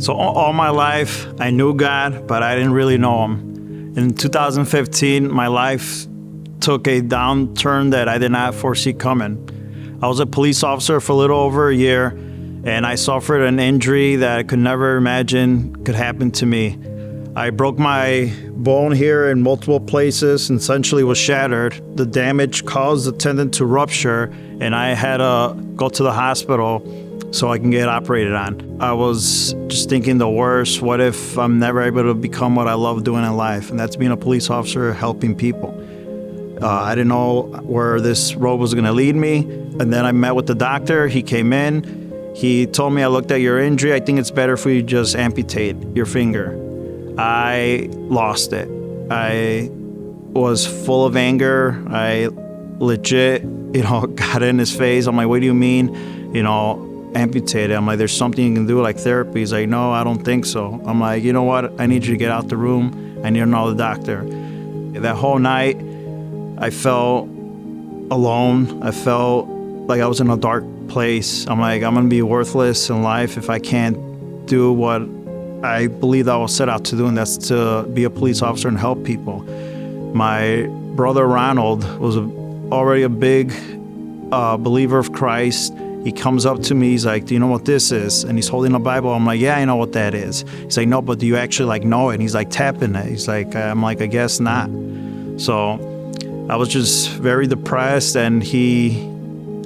So all my life, I knew God, but I didn't really know him. In 2015, my life took a downturn that I did not foresee coming. I was a police officer for a little over a year, and I suffered an injury that I could never imagine could happen to me. I broke my bone here in multiple places and essentially was shattered. The damage caused the tendon to rupture, and I had to go to the hospital so I can get operated on. I was just thinking the worst. What if I'm never able to become what I love doing in life? And that's being a police officer, helping people. I didn't know where this road was going to lead me. And then I met with the doctor. He came in. He told me, I looked at your injury. I think it's better if we just amputate your finger. I lost it. I was full of anger. I legit, got in his face. I'm like, what do you mean, amputated? I'm like, there's something you can do, like therapy. He's like, no, I don't think so. I'm like, you know what? I need you to get out the room. I need another doctor. That whole night, I felt alone. I felt like I was in a dark place. I'm like, I'm going to be worthless in life if I can't do what I believe I was set out to do, and that's to be a police officer and help people. My brother Ronald was already a big believer of Christ. He comes up to me, he's like, do you know what this is? And he's holding a Bible. I'm like, yeah, I know what that is. He's like, no, but do you actually know it? And he's like tapping it. He's like, I'm like, I guess not. So I was just very depressed, and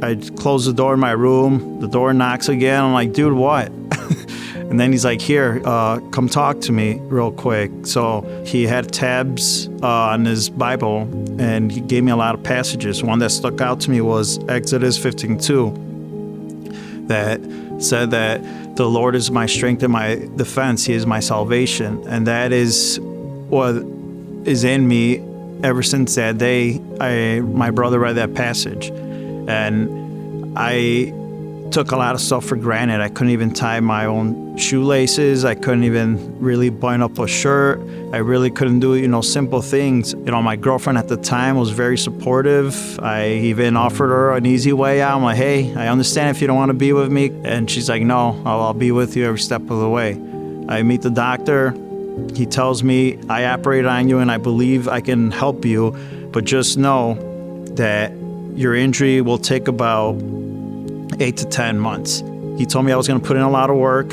I closed the door in my room. The door knocks again. I'm like, dude, what? And then he's like, here, come talk to me real quick. So he had tabs on his Bible, and he gave me a lot of passages. One that stuck out to me was Exodus 15:2, that said that the Lord is my strength and my defense. He is my salvation. And that is what is in me ever since that day. My brother read that passage, and I took a lot of stuff for granted. I couldn't even tie my own shoelaces. I couldn't even really button up a shirt. I really couldn't do, simple things. My girlfriend at the time was very supportive. I even offered her an easy way out. I'm like, hey, I understand if you don't want to be with me. And she's like, no, I'll be with you every step of the way. I meet the doctor. He tells me, I operated on you and I believe I can help you, but just know that your injury will take about 8 to 10 months. He told me I was going to put in a lot of work.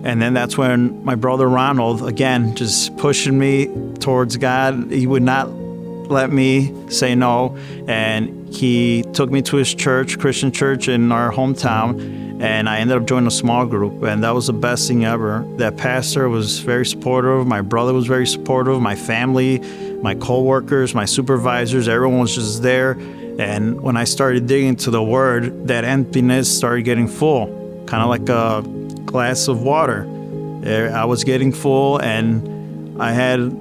And then that's when my brother Ronald, again, just pushing me towards God. He would not let me say no. And he took me to his church, Christian church in our hometown. And I ended up joining a small group. And that was the best thing ever. That pastor was very supportive. My brother was very supportive. My family, my coworkers, my supervisors, everyone was just there. And when I started digging into the word, that emptiness started getting full, kind of like a glass of water. I was getting full, and I had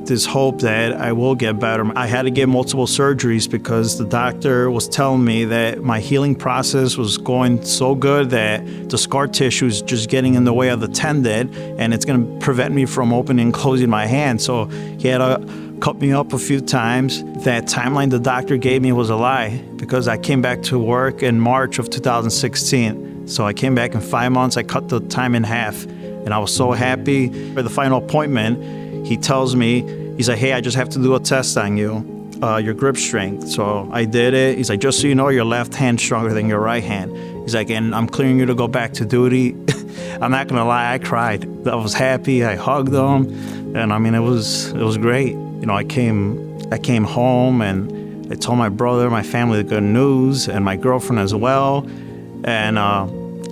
this hope that I will get better. I had to get multiple surgeries because the doctor was telling me that my healing process was going so good that the scar tissue is just getting in the way of the tendon, and it's going to prevent me from opening and closing my hand. So he had to cut me up a few times. That timeline the doctor gave me was a lie, because I came back to work in March of 2016. So I came back in 5 months. I cut the time in half, and I was so happy. For the final appointment, he tells me, he's like, hey, I just have to do a test on you, your grip strength. So I did it. He's like, just so you know, your left hand's stronger than your right hand. He's like, and I'm clearing you to go back to duty. I'm not gonna lie, I cried. I was happy. I hugged him, and it was great. I came home, and I told my brother, my family, the good news, and my girlfriend as well. And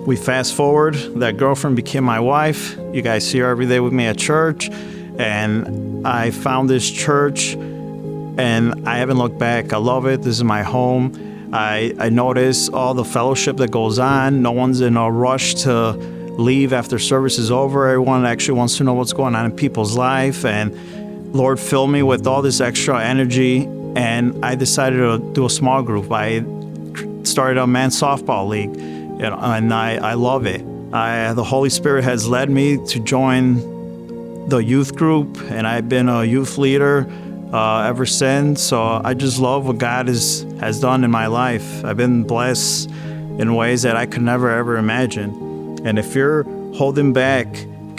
we fast forward. That girlfriend became my wife. You guys see her every day with me at church. And I found this church, and I haven't looked back. I love it. This is my home. I notice all the fellowship that goes on. No one's in a rush to leave after service is over. Everyone actually wants to know what's going on in people's life. And Lord filled me with all this extra energy, and I decided to do a small group. I started a men's softball league, and I love it. The Holy Spirit has led me to join the youth group, and I've been a youth leader ever since. So I just love what God has done in my life. I've been blessed in ways that I could never ever imagine. And if you're holding back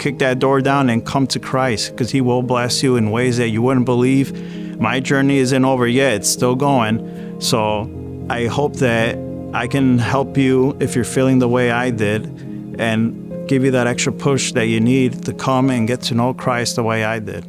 kick that door down and come to Christ, because He will bless you in ways that you wouldn't believe. My journey isn't over yet. It's still going. So I hope that I can help you if you're feeling the way I did, and give you that extra push that you need to come and get to know Christ the way I did.